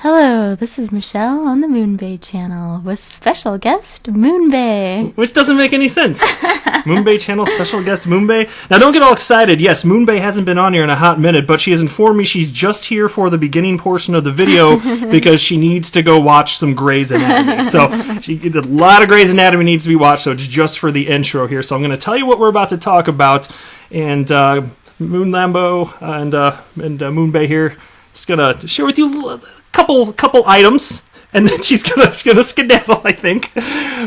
Hello, this is Michelle on the Moonbay channel with special guest Moonbay. Which doesn't make any sense. Moonbay channel, special guest Moonbay. Now don't get all excited. Yes, Moonbay hasn't been on here in a hot minute, but she has informed me she's just here for the beginning portion of the video because she needs to go watch some Grey's Anatomy. So a lot of Grey's Anatomy needs to be watched, so it's just for the intro here. So I'm going to tell you what we're about to talk about, and Moon Lambo and Moonbay here. Just going to share with you a couple items, and then she's gonna skedaddle, I think.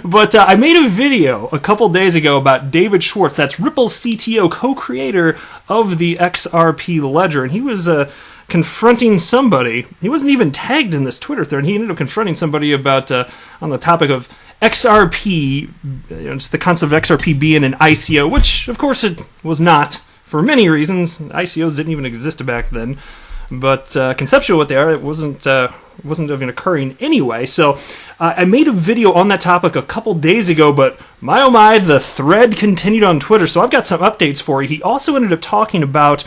But I made a video a couple days ago about David Schwartz, that's Ripple's CTO, co-creator of the XRP ledger, and he was confronting somebody. He wasn't even tagged in this Twitter thread. He ended up confronting somebody about on the topic of XRP, just the concept of XRP being an ICO, which of course it was not for many reasons. ICOs didn't even exist back then. But conceptual what they are, it wasn't even occurring anyway. So I made a video on that topic a couple days ago, but my oh my, the thread continued on Twitter. So I've got some updates for you. He also ended up talking about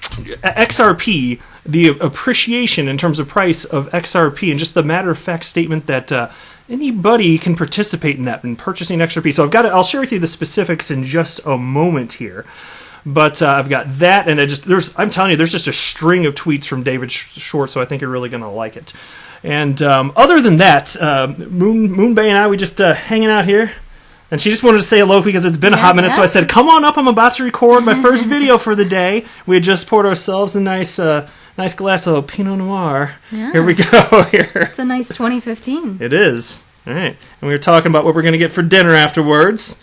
XRP, the appreciation in terms of price of XRP, and just the matter-of-fact statement that anybody can participate in that, in purchasing XRP. So I'll share with you the specifics in just a moment here. But I've got that, and I'm telling you, there's just a string of tweets from David Schwartz, so I think you're really going to like it. And other than that, Moonbay and I, we just hanging out here, and she just wanted to say hello because it's been a hot minute, so I said, come on up, I'm about to record my first video for the day. We had just poured ourselves a nice glass of Pinot Noir. Yeah. Here we go. Here. It's a nice 2015. It is. All right. And we were talking about what we're going to get for dinner afterwards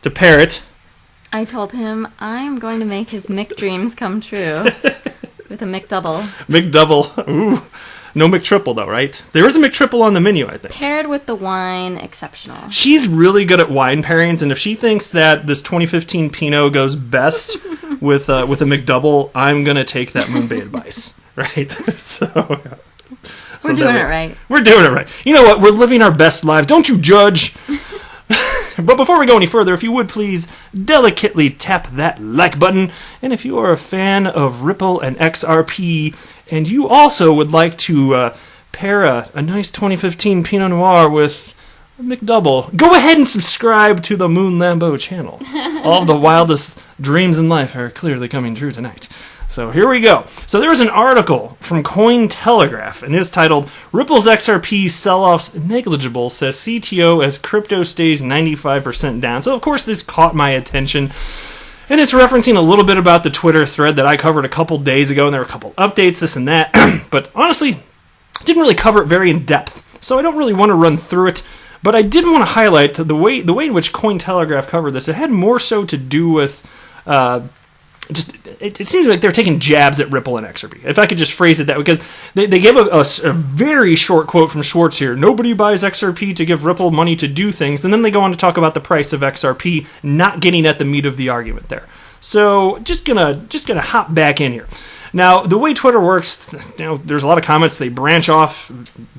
to pair it. I told him I'm going to make his Mick dreams come true with a McDouble. McDouble. Ooh. No McTriple, though, right? There is a McTriple on the menu, I think. Paired with the wine, exceptional. She's really good at wine pairings, and if she thinks that this 2015 Pinot goes best with a McDouble, I'm going to take that Moonbay advice, right? We're doing it right. We're doing it right. You know what? We're living our best lives. Don't you judge. But before we go any further, if you would please delicately tap that like button. And if you are a fan of Ripple and XRP, and you also would like to pair a nice 2015 Pinot Noir with a McDouble, go ahead and subscribe to the Moon Lambo channel. All of the wildest dreams in life are clearly coming true tonight. So here we go. So there was an article from Cointelegraph, and it's titled, Ripple's XRP Sell-Off's Negligible, says CTO as crypto stays 95% down. So of course this caught my attention, and it's referencing a little bit about the Twitter thread that I covered a couple days ago, and there were a couple updates, this and that, but honestly, didn't really cover it very in depth, so I don't really want to run through it. But I did want to highlight the way in which Cointelegraph covered this. It had more so to do with it seems like they're taking jabs at Ripple and XRP. If I could just phrase it that way, because they give a very short quote from Schwartz here. Nobody buys XRP to give Ripple money to do things, and then they go on to talk about the price of XRP, not getting at the meat of the argument there. So just gonna hop back in here. Now, the way Twitter works, there's a lot of comments. They branch off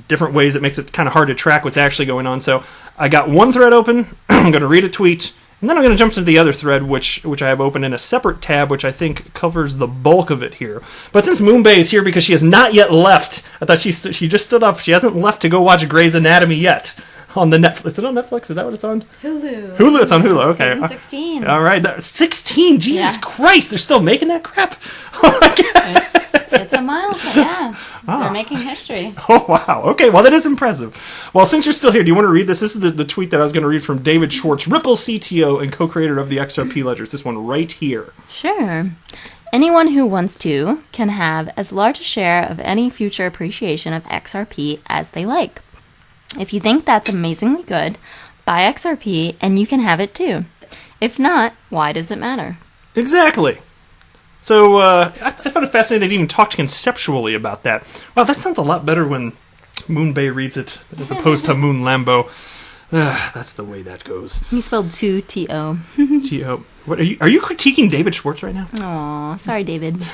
different ways. It makes it kind of hard to track what's actually going on. So I got one thread open. I'm going to read a tweet. And then I'm going to jump to the other thread, which I have open in a separate tab, which I think covers the bulk of it here. But since Moonbay is here because she has not yet left, I thought she just stood up. She hasn't left to go watch Grey's Anatomy yet on the Netflix. Is it on Netflix? Is that what it's on? Hulu. It's on Hulu. Okay. Season 16. All right. 16. Jesus Christ. They're still making that crap? Oh, my God. It's a milestone, yeah. Oh. They're making history. Oh, wow. Okay, well, that is impressive. Well, since you're still here, do you want to read this? This is the tweet that I was going to read from David Schwartz, Ripple CTO and co-creator of the XRP ledger. It's this one right here. Sure. Anyone who wants to can have as large a share of any future appreciation of XRP as they like. If you think that's amazingly good, buy XRP and you can have it too. If not, why does it matter? Exactly. So I found it fascinating they even talked conceptually about that. Wow, that sounds a lot better when Moonbay reads it as opposed to Moon Lambo. That's the way that goes. He spelled 2 T-O. T-O. What are you critiquing David Schwartz right now? Aw, sorry, David.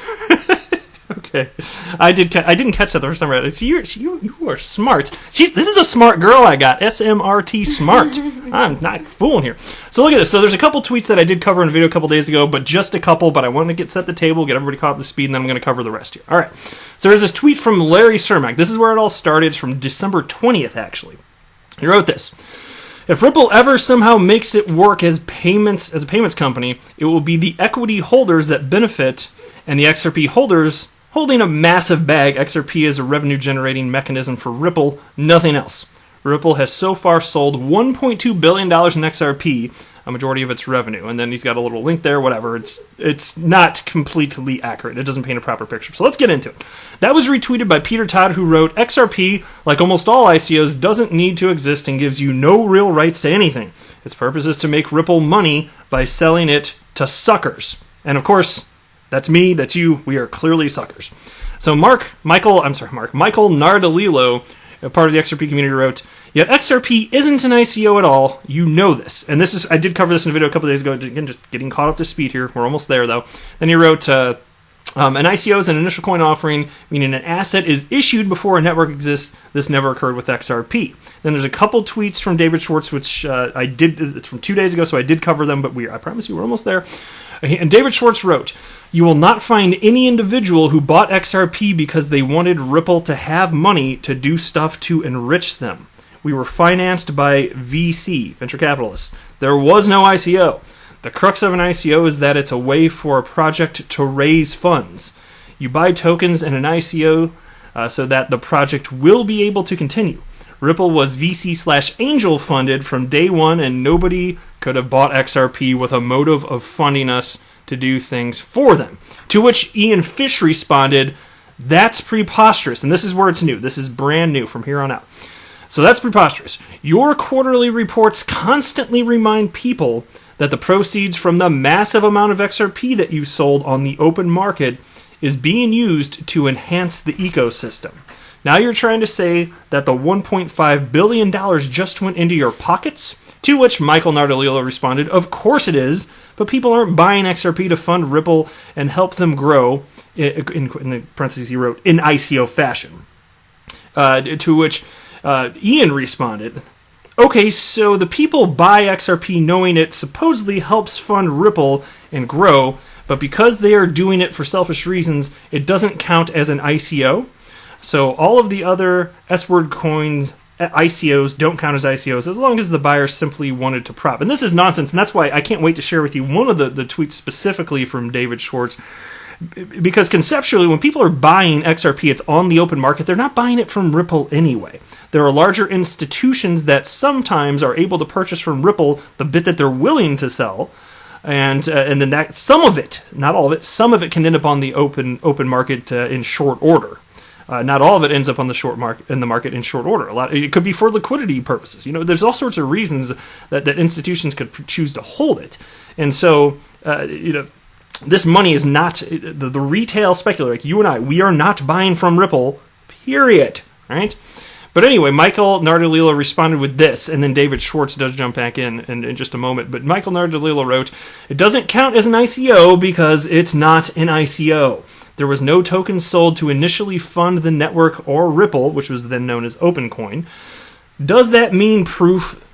Okay, I didn't catch that the first time I read it. See, you are smart. This is a smart girl I got. SMRT smart. I'm not fooling here. So look at this. So there's a couple tweets that I did cover in a video a couple days ago, but just a couple. But I wanted to set the table, get everybody caught up to speed, and then I'm going to cover the rest here. All right. So there's this tweet from Larry Cermak. This is where it all started. It's from December 20th, actually. He wrote this. If Ripple ever somehow makes it work as a payments company, it will be the equity holders that benefit, and the XRP holders holding a massive bag. XRP is a revenue-generating mechanism for Ripple, nothing else. Ripple has so far sold $1.2 billion in XRP, a majority of its revenue. And then he's got a little link there, whatever. It's not completely accurate. It doesn't paint a proper picture. So let's get into it. That was retweeted by Peter Todd, who wrote, XRP, like almost all ICOs, doesn't need to exist and gives you no real rights to anything. Its purpose is to make Ripple money by selling it to suckers. And of course, that's me, that's you. We are clearly suckers. So Michael Nardolillo, a part of the XRP community, wrote, yet XRP isn't an ICO at all. You know this. And I did cover this in a video a couple days ago. Again, just getting caught up to speed here. We're almost there, though. Then he wrote, an ICO is an initial coin offering, meaning an asset is issued before a network exists. This never occurred with XRP. Then there's a couple tweets from David Schwartz, which it's from 2 days ago, so I did cover them, but I promise you we're almost there. And David Schwartz wrote, you will not find any individual who bought XRP because they wanted Ripple to have money to do stuff to enrich them. We were financed by VC, venture capitalists. There was no ICO. The crux of an ICO is that it's a way for a project to raise funds. You buy tokens in an ICO so that the project will be able to continue. Ripple was VC/angel funded from day one, and nobody could have bought XRP with a motive of funding us to do things for them. To which Ian Fish responded, that's preposterous. And this is where it's new. This is brand new from here on out. So that's preposterous. Your quarterly reports constantly remind people that the proceeds from the massive amount of XRP that you sold on the open market is being used to enhance the ecosystem. Now you're trying to say that the $1.5 billion just went into your pockets? To which Michael Nardolillo responded, of course it is, but people aren't buying XRP to fund Ripple and help them grow, in the parentheses he wrote, in ICO fashion. To which Ian responded, okay, so the people buy XRP knowing it supposedly helps fund Ripple and grow, but because they are doing it for selfish reasons, it doesn't count as an ICO. So all of the other S-word coins, ICOs, don't count as ICOs as long as the buyer simply wanted to prop. And this is nonsense, and that's why I can't wait to share with you one of the tweets specifically from David Schwartz. Because conceptually, when people are buying XRP, it's on the open market. They're not buying it from Ripple anyway. There are larger institutions that sometimes are able to purchase from Ripple the bit that they're willing to sell. And then that some of it, not all of it, some of it can end up on the open market in short order. Not all of it ends up on the market in short order. It could be for liquidity purposes. There's all sorts of reasons that institutions could choose to hold it. And so, this money is not the retail speculator. Like you and I, we are not buying from Ripple. Period. Right. But anyway, Michael Nardolillo responded with this, and then David Schwartz does jump back in just a moment. But Michael Nardolillo wrote, it doesn't count as an ICO because it's not an ICO. There was no token sold to initially fund the network or Ripple, which was then known as OpenCoin. Does that mean proof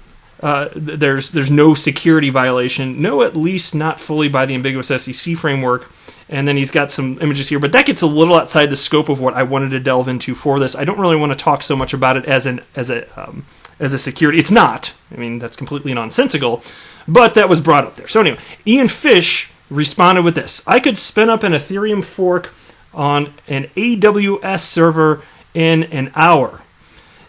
there's no security violation? No, at least not fully by the ambiguous SEC framework. And then he's got some images here, but that gets a little outside the scope of what I wanted to delve into for this. I don't really want to talk so much about it as a security. It's not. I mean, that's completely nonsensical, but that was brought up there. So anyway, Ian Fish responded with this. I could spin up an Ethereum fork on an AWS server in an hour.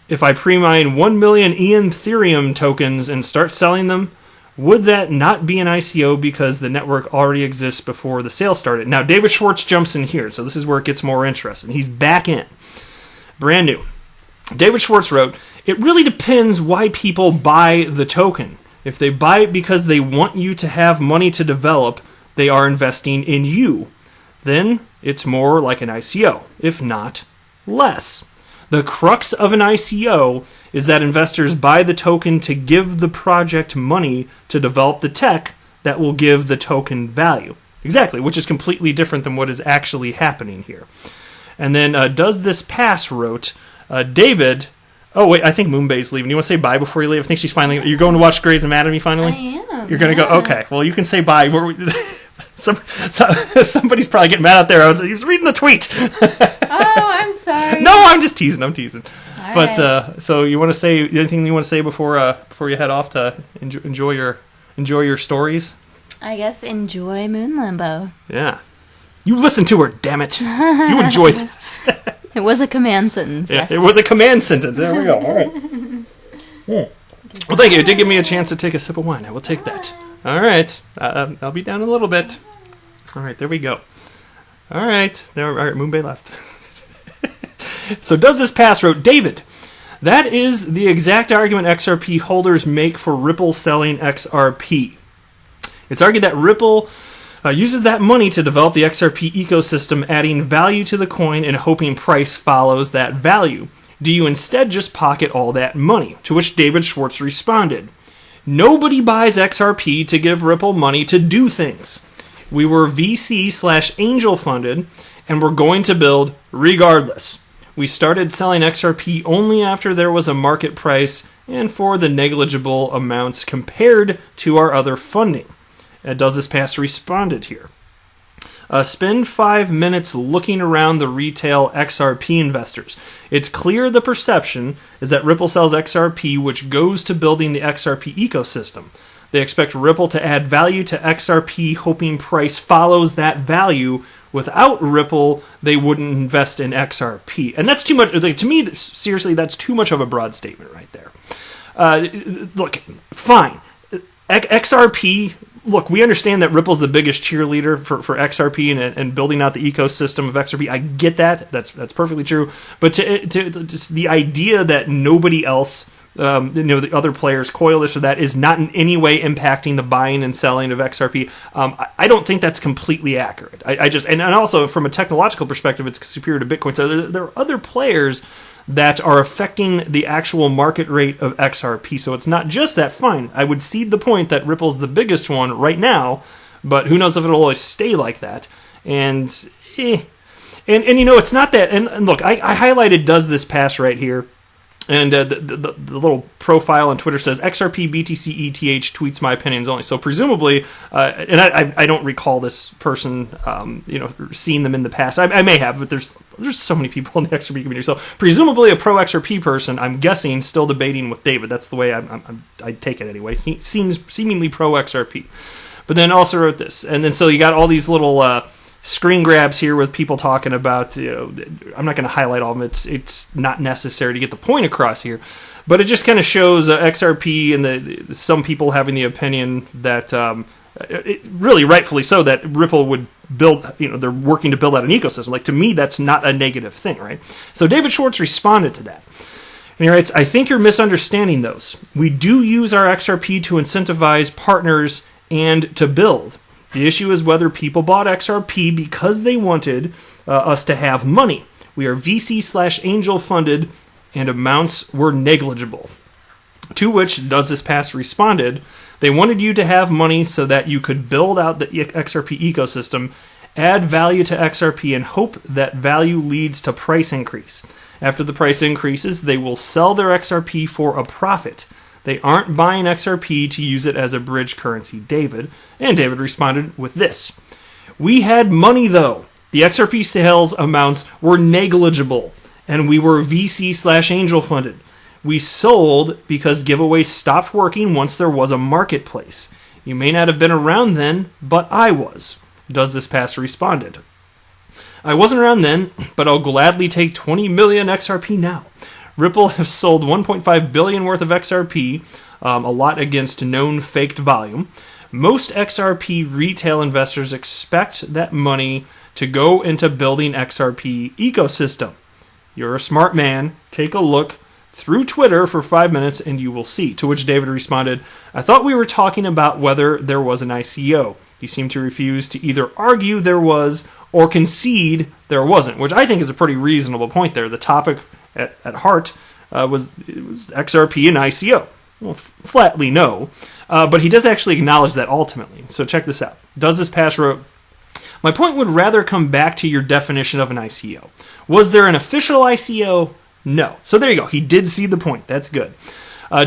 If I pre-mine 1 million Ethereum tokens and start selling them, would that not be an ICO because the network already exists before the sale started? Now, David Schwartz jumps in here, so this is where it gets more interesting. He's back in. Brand new. David Schwartz wrote, it really depends why people buy the token. If they buy it because they want you to have money to develop, they are investing in you. Then it's more like an ICO, if not less. The crux of an ICO is that investors buy the token to give the project money to develop the tech that will give the token value. Exactly, which is completely different than what is actually happening here. And then Does This Pass wrote, David... Oh, wait, I think Moonbay's leaving. You want to say bye before you leave? I think she's finally... You're going to watch Grey's Anatomy finally? I am. You're going to go... Okay, well, you can say bye. Somebody's probably getting mad out there. He was reading the tweet. Oh, I'm sorry. No, I'm just teasing. All but right. So you want to say anything you want to say before you head off to enjoy your stories? I guess enjoy Moon Limbo. Yeah. You listen to her, damn it. You enjoy this. It was a command sentence. Yeah, Yes. it was a command sentence. There we go. All right. Yeah. Well, thank you. It did give me a chance to take a sip of wine. I will take that. All right. I'll be down in a little bit. All right. There we go. All right. All right. Moonbay left. So Does This Pass wrote, David, that is the exact argument XRP holders make for Ripple selling XRP. It's argued that Ripple uses that money to develop the XRP ecosystem, adding value to the coin and hoping price follows that value. Do you instead just pocket all that money? To which David Schwartz responded, nobody buys XRP to give Ripple money to do things. We were VC/angel funded and we're going to build regardless. We started selling XRP only after there was a market price and for the negligible amounts compared to our other funding. Does This Pass responded here. Spend 5 minutes looking around the retail XRP investors. It's clear the perception is that Ripple sells XRP, which goes to building the XRP ecosystem. They expect Ripple to add value to XRP, hoping price follows that value. Without Ripple, they wouldn't invest in XRP. And that's too much. Like, to me, seriously, that's too much of a broad statement right there. Look, fine. XRP... Look, we understand that Ripple's the biggest cheerleader for XRP and building out the ecosystem of XRP. I get that. That's perfectly true. But to just the idea that nobody else, the other players, coil this or that, is not in any way impacting the buying and selling of XRP, I don't think that's completely accurate. I just and also from a technological perspective, it's superior to Bitcoin. So there are other players that are affecting the actual market rate of XRP. So it's not just that. Fine, I would cede the point that Ripple's the biggest one right now, but who knows if it'll always stay like that. And it's not that. And look, I highlighted Does This Pass right here. And the little profile on Twitter says XRP BTC ETH tweets my opinions only. So presumably, and I don't recall this person, seeing them in the past. I may have, but there's so many people in the XRP community. So presumably a pro XRP person, I'm guessing, still debating with David. That's the way I take it anyway. Seems seemingly pro XRP, but then also wrote this, and then so you got all these little screen grabs here with people talking about, I'm not going to highlight all of them. It's not necessary to get the point across here, but it just kind of shows XRP and some people having the opinion that, really rightfully so, that Ripple would build, they're working to build out an ecosystem. Like, to me, that's not a negative thing, right? So David Schwartz responded to that. And he writes, I think you're misunderstanding those. We do use our XRP to incentivize partners and to build. The issue is whether people bought XRP because they wanted us to have money. We are VC/angel funded, and amounts were negligible. To which Does This Pass responded, they wanted you to have money so that you could build out the XRP ecosystem, add value to XRP, and hope that value leads to price increase. After the price increases, they will sell their XRP for a profit. They aren't buying XRP to use it as a bridge currency, David. And David responded with this. We had money, though. The XRP sales amounts were negligible, and we were VC/angel funded. We sold because giveaways stopped working once there was a marketplace. You may not have been around then, but I was. Does This Pass responded. I wasn't around then, but I'll gladly take 20 million XRP now. Ripple has sold 1.5 billion worth of XRP, a lot against known faked volume. Most XRP retail investors expect that money to go into building XRP ecosystem. You're a smart man. Take a look through Twitter for 5 minutes and you will see. To which David responded, I thought we were talking about whether there was an ICO. You seem to refuse to either argue there was or concede there wasn't, which I think is a pretty reasonable point there. The topic at heart was XRP and ICO. Well, flatly no. But he does actually acknowledge that ultimately. So check this out. Does This Pass wrote, My point would rather come back to your definition of an ICO. Was there an official ICO? No. So there you go. He did see the point. That's good.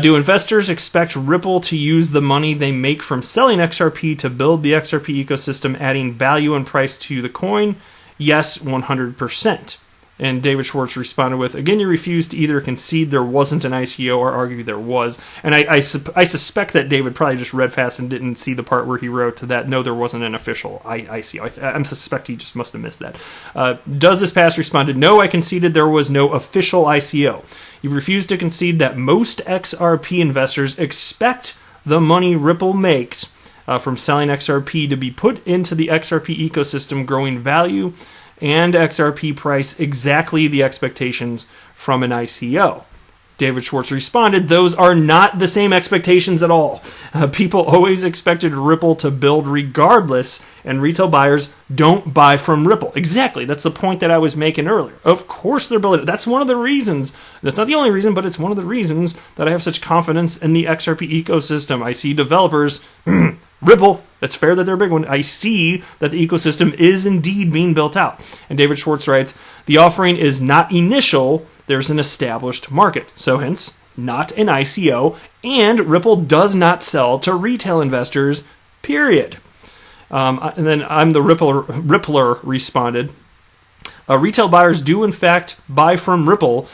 Do investors expect Ripple to use the money they make from selling XRP to build the XRP ecosystem, adding value and price to the coin? Yes, 100%. And David Schwartz responded with, again, you refuse to either concede there wasn't an ICO or argue there was. And I suspect that David probably just read fast and didn't see the part where he wrote to that, no, there wasn't an official ICO. I suspect he just must have missed that. Does This Pass responded, no, I conceded there was no official ICO. You refuse to concede that most XRP investors expect the money Ripple makes from selling XRP to be put into the XRP ecosystem, growing value and XRP price exactly the expectations from an ICO. David Schwartz responded, those are not the same expectations at all. People always expected Ripple to build regardless, and retail buyers don't buy from Ripple. Exactly. That's the point that I was making earlier. Of course they're building. That's one of the reasons. That's not the only reason, but it's one of the reasons that I have such confidence in the XRP ecosystem. I see developers, Ripple, that's fair that they're a big one. I see that the ecosystem is indeed being built out. And David Schwartz writes, the offering is not initial, there's an established market. So hence, not an ICO, and Ripple does not sell to retail investors, period. And then I'm the Rippler responded, retail buyers do in fact buy from Ripple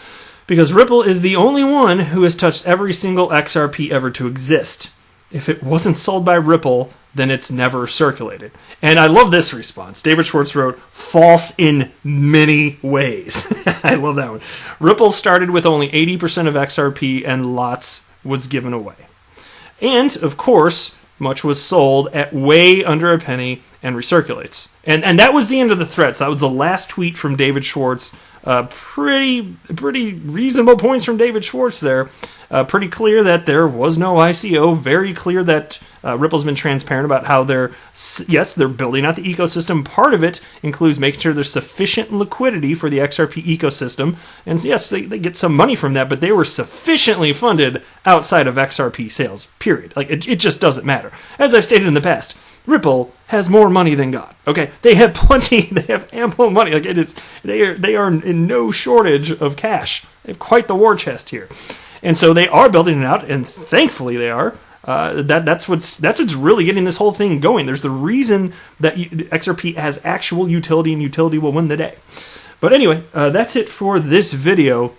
because Ripple is the only one who has touched every single XRP ever to exist. If it wasn't sold by Ripple, then it's never circulated. And I love this response. David Schwartz wrote, false in many ways. I love that one. Ripple started with only 80% of XRP and lots was given away. And, of course, much was sold at way under a penny and recirculates. And that was the end of the thread. So that was the last tweet from David Schwartz. Pretty reasonable points from David Schwartz there. Pretty clear that there was no ICO. Very clear that Ripple's been transparent about how they're building out the ecosystem. Part of it includes making sure there's sufficient liquidity for the XRP ecosystem. And yes, they get some money from that, but they were sufficiently funded outside of XRP sales, period. Like, it just doesn't matter. As I've stated in the past, Ripple has more money than God. Okay, they have plenty. They have ample money. Like they are in no shortage of cash. They have quite the war chest here, and so they are building it out. And thankfully, they are. That's what's really getting this whole thing going. There's the reason that XRP has actual utility, and utility will win the day. But anyway, that's it for this video.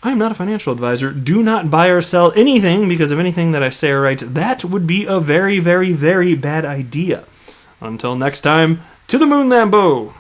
I'm not a financial advisor. Do not buy or sell anything because of anything that I say or write. That would be a very, very, very bad idea. Until next time, to the moon, Lambo!